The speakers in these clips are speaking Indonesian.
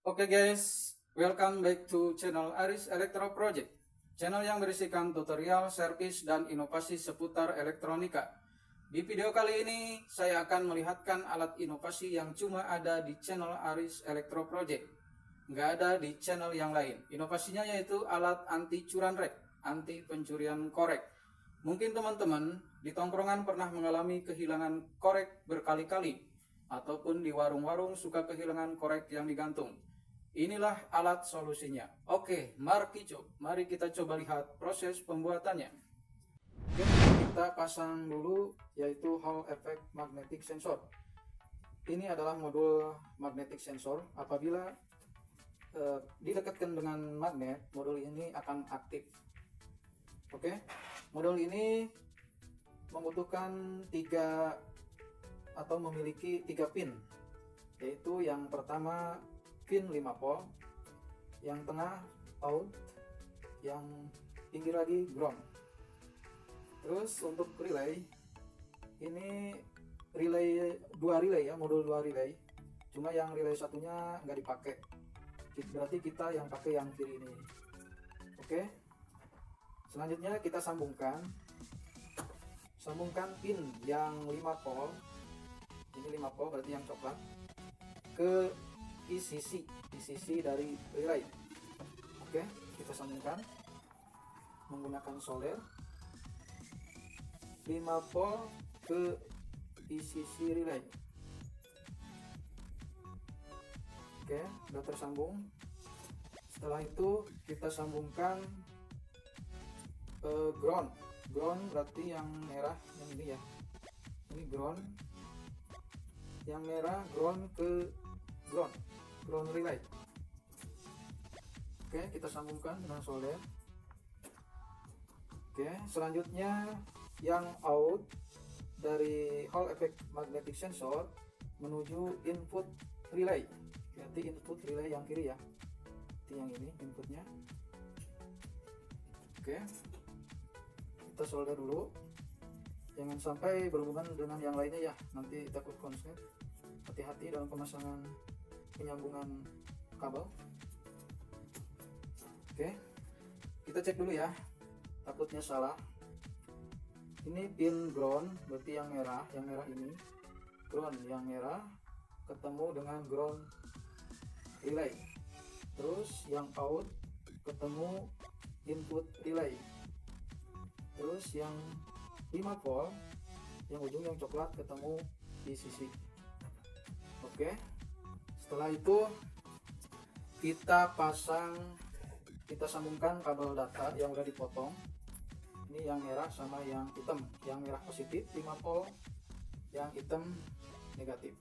Oke guys, welcome back to channel Aris Electro Project. Channel yang berisikan tutorial, servis, dan inovasi seputar elektronika. Di video kali ini, saya akan melihatkan alat inovasi yang cuma ada di channel Aris Electro Project. Nggak ada di channel yang lain. Inovasinya yaitu alat anti curanrek, anti pencurian korek. Mungkin teman-teman di tongkrongan pernah mengalami kehilangan korek berkali-kali, ataupun di warung-warung suka kehilangan korek yang digantung. Inilah alat solusinya. Oke, mari kita coba lihat proses pembuatannya. Oke, kita pasang dulu yaitu Hall Effect Magnetic Sensor. Ini adalah modul magnetic sensor. Apabila didekatkan dengan magnet, modul ini akan aktif. Oke, modul ini membutuhkan memiliki 3 pin, yaitu yang pertama pin 5 volt, yang tengah out, yang pinggir lagi ground. Terus untuk relay, ini dua relay ya, modul 2 relay, cuma yang relay satunya nggak dipakai, berarti kita yang pakai yang kiri ini. Oke, selanjutnya kita sambungkan pin yang 5 volt, ini 5 volt berarti yang coklat, ke sisi dari relay. Oke, kita sambungkan menggunakan solder 5 volt ke sisi relay. Oke, sudah tersambung. Setelah itu kita sambungkan ground berarti yang merah, yang ini ya, ini ground, yang merah ground ke ground relay. Oke, kita sambungkan dengan solder. Oke, selanjutnya yang out dari Hall Effect Magnetic Sensor menuju input relay, berarti input relay yang kiri ya, itu yang ini inputnya. Oke, kita solder dulu, jangan sampai berhubungan dengan yang lainnya ya, nanti takut konslet. Hati-hati dalam pemasangan penyambungan kabel. Oke, kita cek dulu ya, takutnya salah. Ini pin ground berarti yang merah ini ground, yang merah ketemu dengan ground relay. Terus yang out ketemu input relay. Terus yang 5 volt, yang ujung yang coklat ketemu di sisi. Oke, setelah itu kita sambungkan kabel data yang udah dipotong. Ini yang merah sama yang hitam, yang merah positif 5 volt, yang hitam negatif.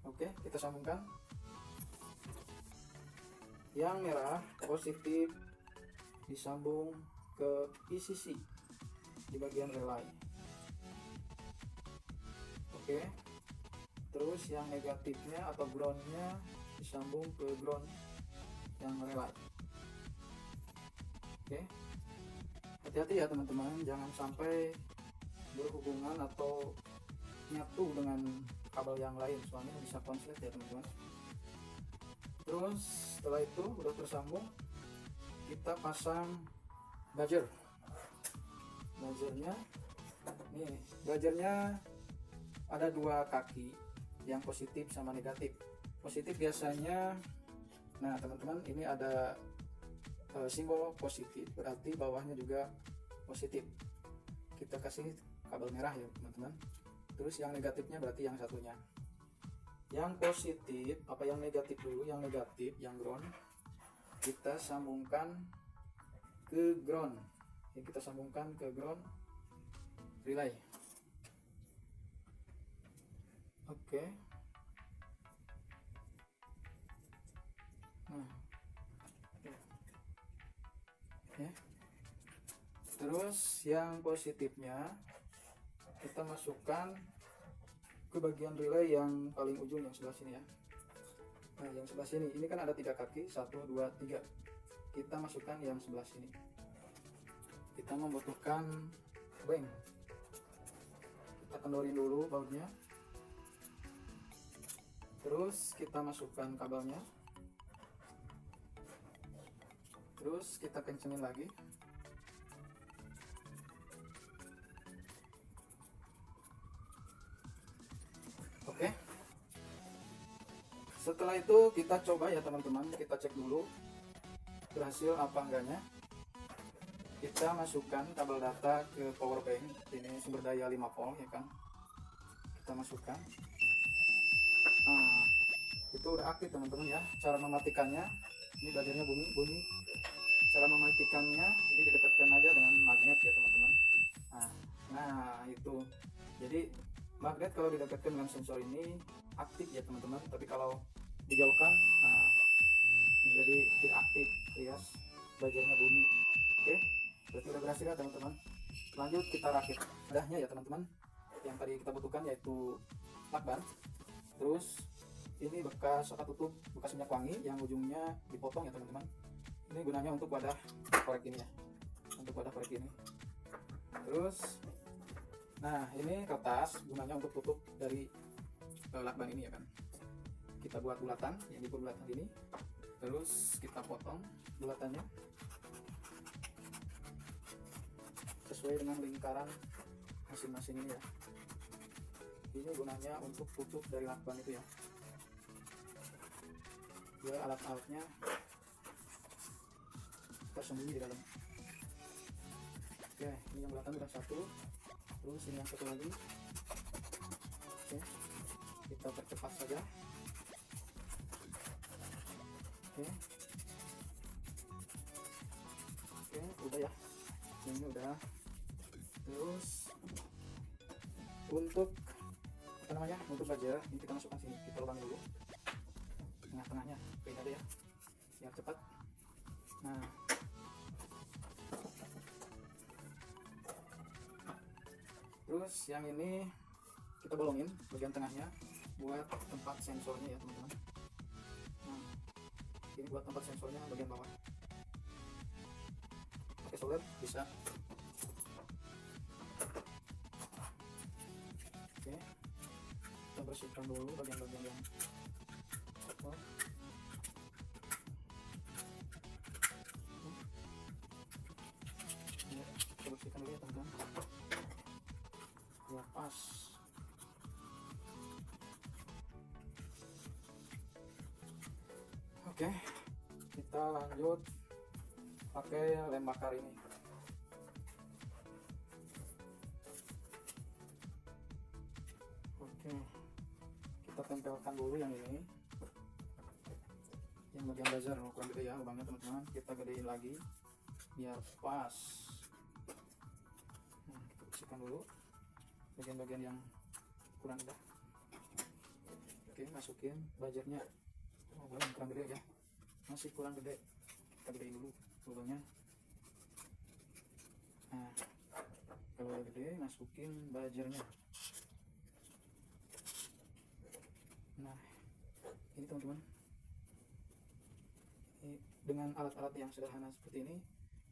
Oke, kita sambungkan. Yang merah positif disambung ke PCC di bagian relay. Oke, terus yang negatifnya atau groundnya disambung ke ground yang relay. Oke, hati-hati ya teman-teman, jangan sampai berhubungan atau nyatu dengan kabel yang lain, soalnya bisa konslet ya teman-teman. Terus setelah itu udah tersambung, kita pasang buzzer-nya. Nih, buzzer-nya ada 2 kaki, yang positif sama negatif. Positif biasanya, nah teman-teman, ini ada simbol positif, berarti bawahnya juga positif. Kita kasih kabel merah ya teman-teman. Terus yang negatifnya berarti yang satunya. Yang positif, yang negatif dulu, yang negatif, yang ground, kita sambungkan ke ground. Kita sambungkan ke ground relay. Oke. Nah, ya. Terus yang positifnya kita masukkan ke bagian relay yang paling ujung, yang sebelah sini ya. Nah, yang sebelah sini ini kan ada 3 kaki, 1, 2, 3. Kita masukkan yang sebelah sini. Kita membutuhkan bank. Kita kendorin dulu bautnya. Terus kita masukkan kabelnya. Terus kita kencengin lagi. Oke. Setelah itu kita coba ya teman-teman, kita cek dulu berhasil apa enggaknya. Kita masukkan kabel data ke power bank, ini sumber daya 5 volt ya kan. Kita masukkan. Nah, itu udah aktif teman-teman ya. Cara mematikannya, ini belajarnya bunyi. Cara mematikannya ini didekatkan aja dengan magnet ya teman-teman. Nah itu. Jadi magnet kalau didekatkan dengan sensor ini aktif ya teman-teman. Tapi kalau dijauhkan, nah menjadi tidak aktif, alias belajarnya bunyi. Oke, berarti udah berhasil ya teman-teman. Lanjut kita rakit bedahnya ya teman-teman. Yang tadi kita butuhkan yaitu lakban. Terus ini bekas tutup bekas minyak wangi yang ujungnya dipotong ya teman-teman. Ini gunanya untuk wadah korek ini ya, untuk wadah korek ini. Terus nah ini kertas gunanya untuk tutup dari lakban ini ya kan. Kita buat bulatan yang diukur bulatan ini, terus kita potong bulatannya sesuai dengan lingkaran masing-masing ini ya. Ini gunanya untuk tutup dari lakban itu ya, biar alat-alatnya tersembunyi di dalam. Oke, ini yang bulatan udah satu, terus ini yang satu lagi. Oke, kita percepat saja. Oke, udah ya, ini udah. Terus untuk apa namanya, untuk buzzer ini kita masukkan sini, kita lubang dulu tengah-tengahnya, beda deh ya, biar cepat. Nah, terus yang ini kita bolongin bagian tengahnya buat tempat sensornya ya teman-teman. Nah, ini buat tempat sensornya bagian bawah. Pakai solder bisa. Oke, kita bersihkan dulu bagian-bagian yang kotor. Kita bersihkan dulu ya teman-teman, biar pas. Oke, kita lanjut pakai lem bakar ini. Oke, kita tempelkan dulu yang ini, yang bagian buzzer kurang gede ya lubangnya teman-teman. Kita gedein lagi biar pas. Nah, kita bersihkan dulu bagian-bagian yang kurang gede. Oke, masukin buzzernya. Oh, belum, kurang gede ya, masih kurang gede. Kita gedein dulu lubangnya. Nah, kalau gede masukin buzzernya. Nah, ini teman-teman, dengan alat-alat yang sederhana seperti ini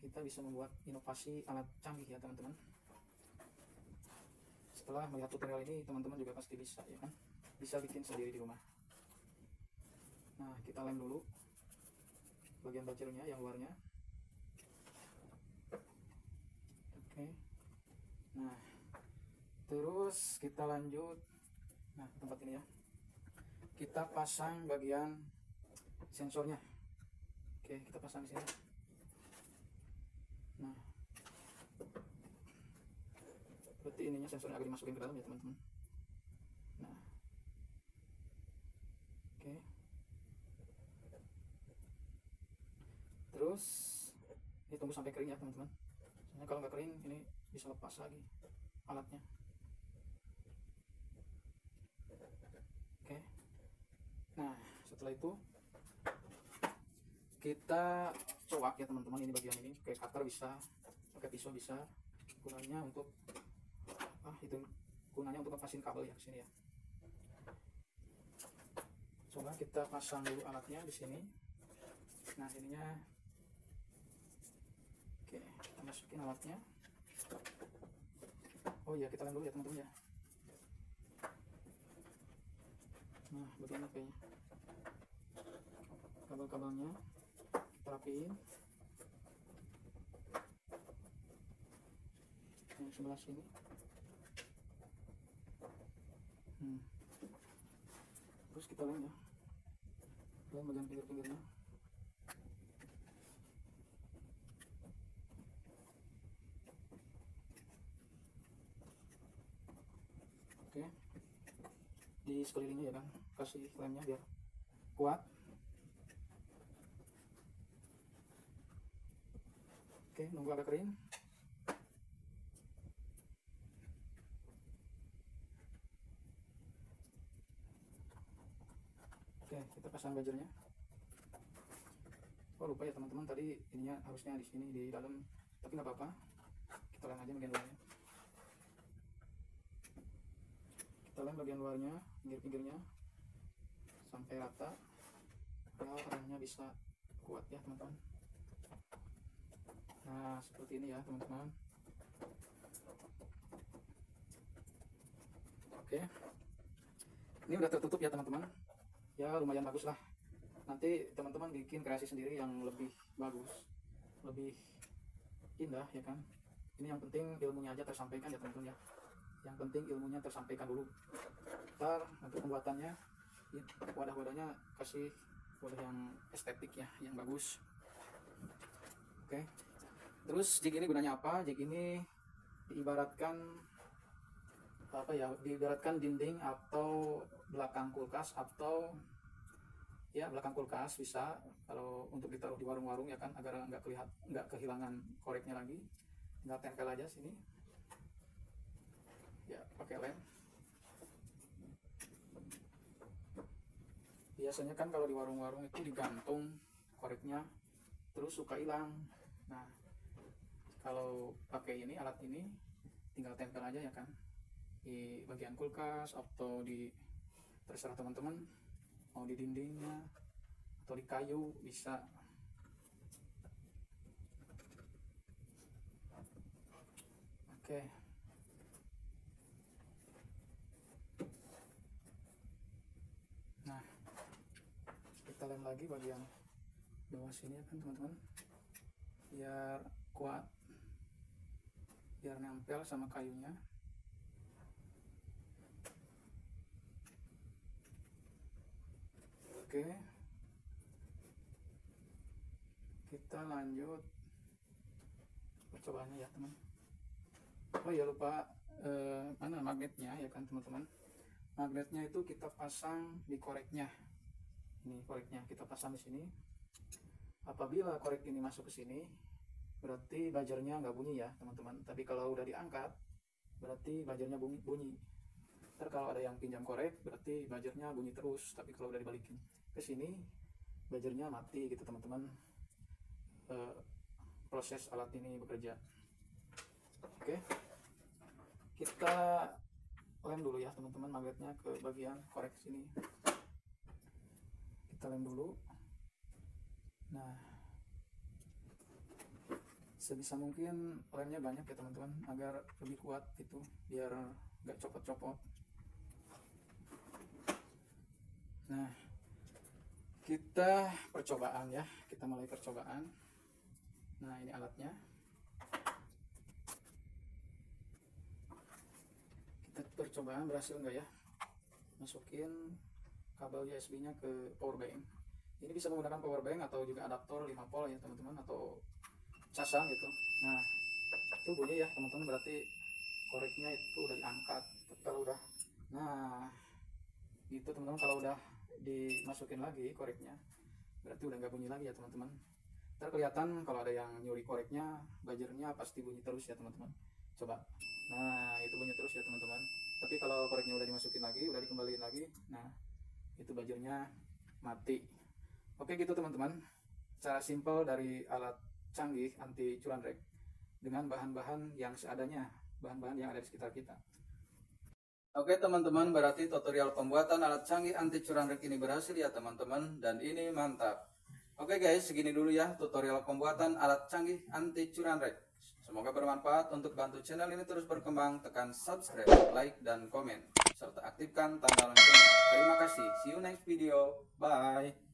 kita bisa membuat inovasi alat canggih ya teman-teman. Setelah melihat tutorial ini teman-teman juga pasti bisa ya kan, bisa bikin sendiri di rumah. Nah, kita lem dulu bagian buzzernya yang luarnya. Oke, nah terus kita lanjut. Nah, tempat ini ya, kita pasang bagian sensornya. Oke, kita pasang di sini. Nah, berarti ininya sensornya agak dimasukin ke dalam ya teman-teman. Nah, oke. Terus ini tunggu sampai kering ya teman-teman. Soalnya kalau nggak kering ini bisa lepas lagi alatnya. Oke. Nah, setelah itu kita coak ya teman-teman, ini bagian ini pakai cutter bisa, pakai pisau bisa. Gunanya untuk itu gunanya untuk lepasin kabel ya sini ya. Coba kita pasang dulu alatnya di sini. Nah, ininya. Oke, kita masukin alatnya. Oh iya, kita lem dulu ya teman-teman ya. Nah, begini kayaknya kabel-kabelnya kita rapiin. yang sebelah sini. Terus kita lem ya, lem bagian pinggir-pinggirnya. Oke, di sekelilingnya ya kan, kasih lemnya biar kuat. Oke, nunggu agak kering. Oke, kita pasang bajernya. Oh lupa ya teman-teman, tadi ininya harusnya di sini di dalam, tapi nggak apa-apa. Kita lem aja bagian luarnya. Kita lem bagian luarnya, pinggir-pinggirnya sampai rata, biar remnya bisa kuat ya teman-teman. Nah seperti ini ya teman-teman. Oke, ini udah tertutup ya teman-teman. Ya lumayan bagus lah. Nanti teman-teman bikin kreasi sendiri yang lebih bagus, lebih indah ya kan. Ini yang penting ilmunya aja tersampaikan ya teman-teman ya. Yang penting ilmunya tersampaikan dulu. Ntar untuk pembuatannya, wadah-wadahnya kasih wadah yang estetik ya, yang bagus. Oke. Terus jig ini gunanya apa? Jig ini diibaratkan apa ya? Diibaratkan dinding atau belakang kulkas, atau ya belakang kulkas bisa kalau untuk ditaruh di warung-warung ya kan, agar nggak kehilangan koreknya lagi. Tinggal tempel aja sini. Ya pakai lem. Biasanya kan kalau di warung-warung itu digantung koreknya, terus suka hilang. Nah kalau pakai ini, alat ini, tinggal tempel aja ya kan, di bagian kulkas atau di, terserah teman-teman, mau di dindingnya atau di kayu bisa. Oke. Nah kita lem lagi bagian bawah sini ya kan teman-teman, biar kuat, biar nempel sama kayunya. Oke, kita lanjut percobaannya ya teman. Oh ya lupa, mana magnetnya ya kan teman-teman. Magnetnya itu kita pasang di koreknya. Ini koreknya kita pasang di sini. Apabila korek ini masuk ke sini, berarti buzzer-nya nggak bunyi ya teman-teman. Tapi kalau udah diangkat, berarti buzzer-nya bunyi. Ntar kalau ada yang pinjam korek, berarti buzzer-nya bunyi terus. Tapi kalau udah dibalikin ke sini, buzzer-nya mati gitu teman-teman. Proses alat ini bekerja. Oke, kita lem dulu ya teman-teman magnetnya ke bagian korek sini. Kita lem dulu. Nah sebisa mungkin lemnya banyak ya teman-teman, agar lebih kuat gitu, biar nggak copot-copot. Nah kita percobaan ya, kita mulai percobaan. Nah ini alatnya, kita percobaan berhasil nggak ya, masukin kabel USB nya ke power bank. Ini bisa menggunakan power bank atau juga adaptor 5 volt ya teman-teman, atau casang gitu. Nah itu bunyi ya teman-teman, berarti koreknya itu udah diangkat. Kalau udah, nah gitu teman-teman, kalau udah dimasukin lagi koreknya, berarti udah nggak bunyi lagi ya teman-teman. Ntar kelihatan kalau ada yang nyuri koreknya, buzzer-nya pasti bunyi terus ya teman-teman. Coba, nah itu bunyi terus ya teman-teman. Tapi kalau koreknya udah dimasukin lagi, udah dikembaliin lagi, nah itu buzzer-nya mati. Oke gitu teman-teman, cara simpel dari alat canggih anti curanrek dengan bahan-bahan yang seadanya, bahan-bahan yang ada di sekitar kita. Oke teman-teman, berarti tutorial pembuatan alat canggih anti curanrek ini berhasil ya teman-teman, dan ini mantap. Oke guys, segini dulu ya tutorial pembuatan alat canggih anti curanrek. Semoga bermanfaat untuk bantu channel ini terus berkembang. Tekan subscribe, like, dan komen, serta aktifkan tanda loncengnya. Terima kasih, see you next video, bye.